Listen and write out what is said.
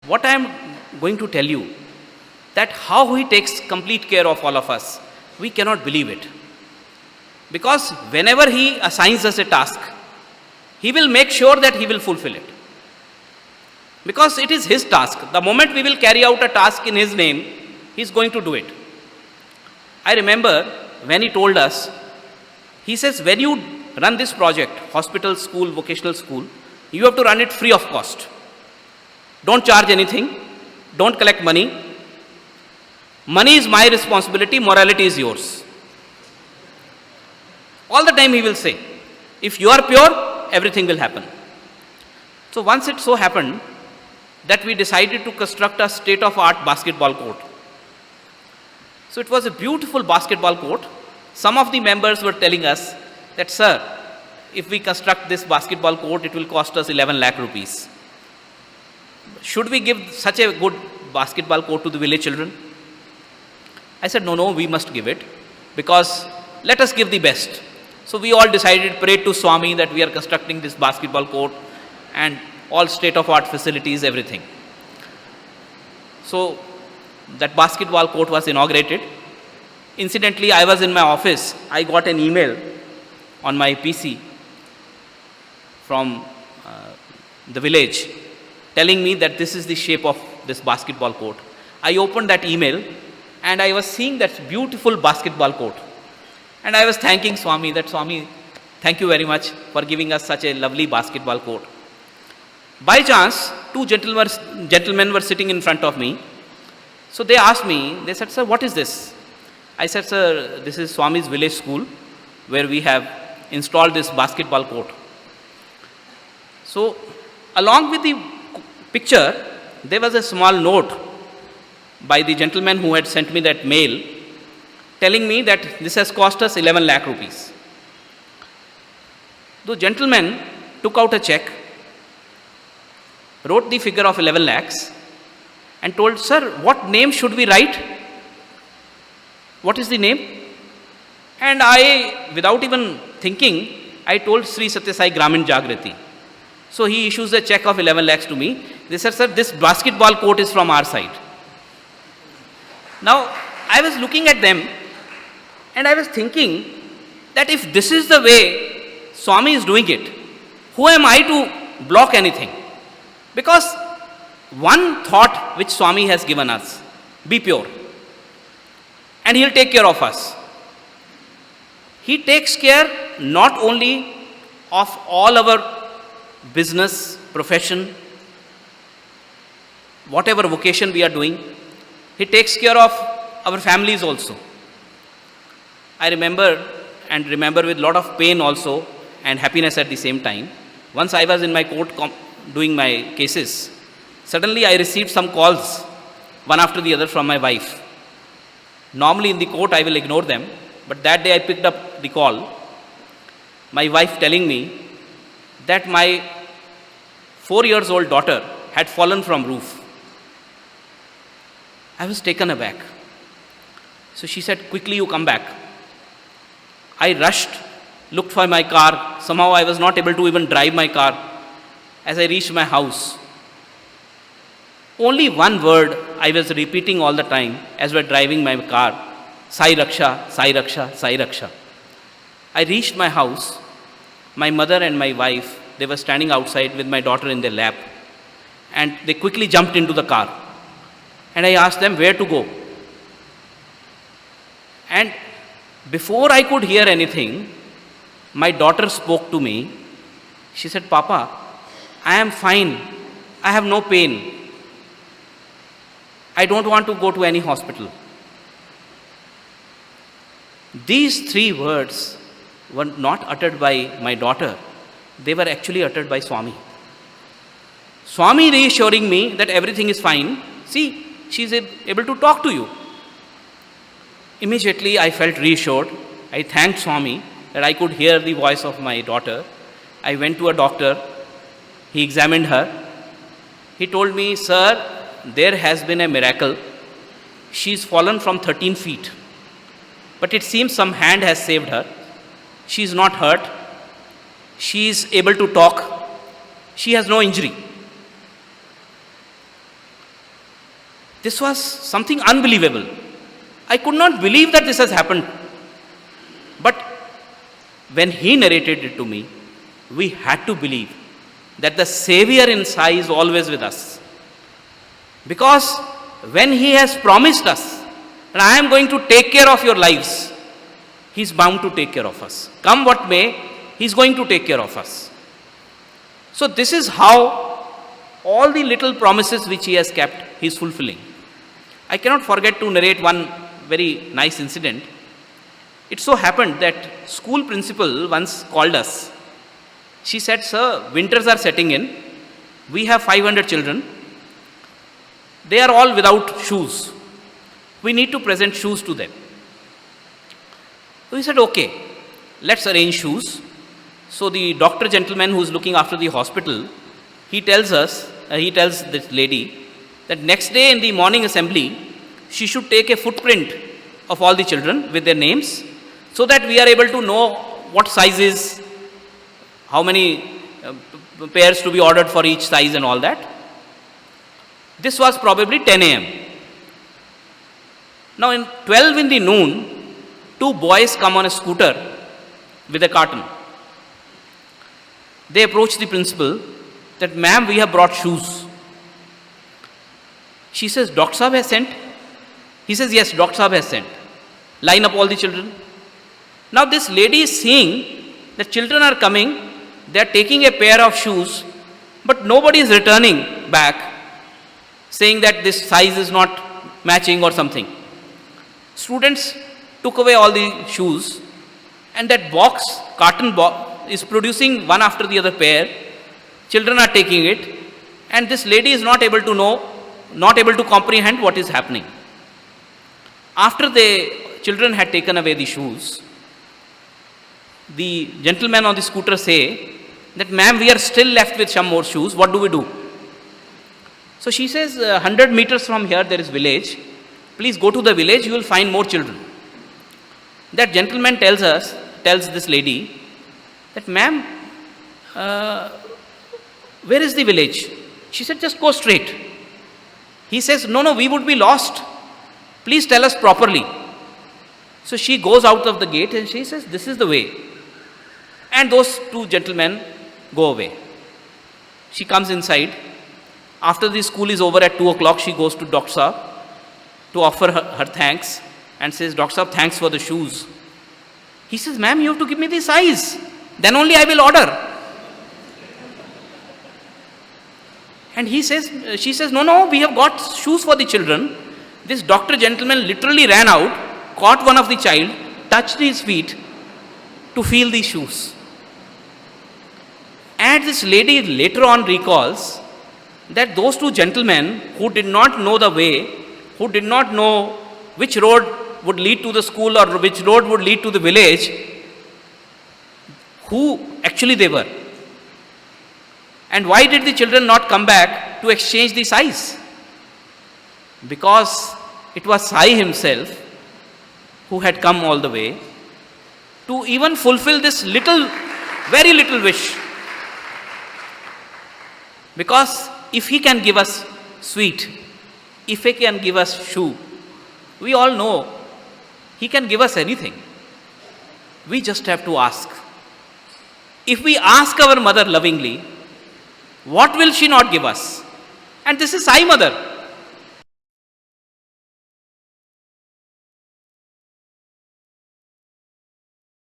what I am going to tell you, that how he takes complete care of all of us, we cannot believe it. Because whenever he assigns us a task, he will make sure that he will fulfill it. Because it is his task. The moment we will carry out a task in his name, he is going to do it. I remember when he told us, he says, when you run this project, hospital, school, vocational school, you have to run it free of cost. Don't charge anything. Don't collect money. Money is my responsibility. Morality is yours. All the time he will say, if you are pure, everything will happen. So once it so happened that we decided to construct a state-of-art basketball court. So it was a beautiful basketball court. Some of the members were telling us that, sir, if we construct this basketball court, it will cost us 11 lakh rupees. Should we give such a good basketball court to the village children? I said, no, we must give it, because let us give the best. So we all decided, prayed to Swami that we are constructing this basketball court and all state-of-art facilities, everything. So that basketball court was inaugurated. Incidentally, I was in my office. I got an email on my PC from the village telling me that this is the shape of this basketball court. I opened that email and I was seeing that beautiful basketball court. And I was thanking Swami, that Swami, thank you very much for giving us such a lovely basketball court. By chance, two gentlemen were sitting in front of me. So they asked me, they said, sir, what is this? I said, sir, this is Swami's village school where we have installed this basketball court. So along with the picture, there was a small note by the gentleman who had sent me that mail telling me that this has cost us 11 lakh rupees. The gentleman took out a check, wrote the figure of 11 lakhs and told, sir, what name should we write? What is the name? And I, without even thinking, I told Sri Satya Sai Gramin Jagrati. So he issues a check of 11 lakhs to me. They said, sir, this basketball court is from our side. Now, I was looking at them and I was thinking that if this is the way Swami is doing it, who am I to block anything? Because one thought which Swami has given us, be pure, and he will take care of us. He takes care not only of all our business, profession, whatever vocation we are doing, he takes care of our families also. I remember with a lot of pain also and happiness at the same time. Once I was in my court doing my cases, suddenly I received some calls, one after the other, from my wife. Normally in the court I will ignore them, but that day I picked up the call. My wife telling me that my 4-year-old daughter had fallen from roof. I was taken aback. So she said, quickly you come back. I rushed, looked for my car. Somehow I was not able to even drive my car. As I reached my house, only one word I was repeating all the time as we were driving my car, Sai Raksha, Sai Raksha, Sai Raksha. I reached my house. My mother and my wife, they were standing outside with my daughter in their lap. And they quickly jumped into the car. And I asked them where to go. And before I could hear anything, my daughter spoke to me. She said, Papa, I am fine. I have no pain. I don't want to go to any hospital. These 3 words were not uttered by my daughter. They were actually uttered by Swami. Swami reassuring me that everything is fine. See, she is able to talk to you. Immediately I felt reassured. I thanked Swami that I could hear the voice of my daughter. I went to a doctor. He examined her. He told me, sir, there has been a miracle. She's fallen from 13 feet. But it seems some hand has saved her. She is not hurt. She is able to talk. She has no injury. This was something unbelievable. I could not believe that this has happened. But when he narrated it to me, we had to believe that the Savior in Sai is always with us. Because when he has promised us that I am going to take care of your lives, he is bound to take care of us. Come what may, he is going to take care of us. So this is how all the little promises which he has kept, he is fulfilling. I cannot forget to narrate one very nice incident. It so happened that school principal once called us. She said, "Sir, winters are setting in. We have 500 children. They are all without shoes. We need to present shoes to them." So we said, "Okay, let's arrange shoes." So the doctor gentleman who is looking after the hospital, he tells this lady that next day in the morning assembly, she should take a footprint of all the children with their names, so that we are able to know what sizes, how many pairs to be ordered for each size and all that. This was probably 10 a.m. Now in 12 in the noon, two boys come on a scooter with a carton. They approach the principal that, "Ma'am, we have brought shoes." She says, "Doctor Sahab has sent?" He says, "Yes, Doctor Sahab has sent. Line up all the children." Now this lady is seeing that children are coming, they are taking a pair of shoes, but nobody is returning back saying that this size is not matching or something. Students took away all the shoes, and that carton box is producing one after the other pair. Children are taking it, and this lady is not able to comprehend what is happening. After the children had taken away the shoes, the gentleman on the scooter say that, "Ma'am, we are still left with some more shoes. What do we do?" So she says, 100 meters from here there is village. Please go to the village, you will find more children. That gentleman tells this lady that, "Ma'am, where is the village?" She said, "Just go straight." He says, no, we would be lost. Please tell us properly." So she goes out of the gate and she says, "This is the way." And those two gentlemen go away. She comes inside. After the school is over at 2 o'clock, she goes to Dr. Sahab to offer her thanks and says, "Dr. Sahab, thanks for the shoes." He says, "Ma'am, you have to give me the size. Then only I will order." And she says, no, we have got shoes for the children. This doctor gentleman literally ran out, caught one of the child, touched his feet to feel the shoes. And this lady later on recalls that those two gentlemen who did not know the way, who did not know which road would lead to the school or which road would lead to the village, who actually they were. And why did the children not come back to exchange the size? Because it was Sai himself who had come all the way to even fulfill this very little wish. Because if he can give us sweet, if he can give us shoe, we all know he can give us anything. We just have to ask. If we ask our mother lovingly, what will she not give us? And this is Sai Mother.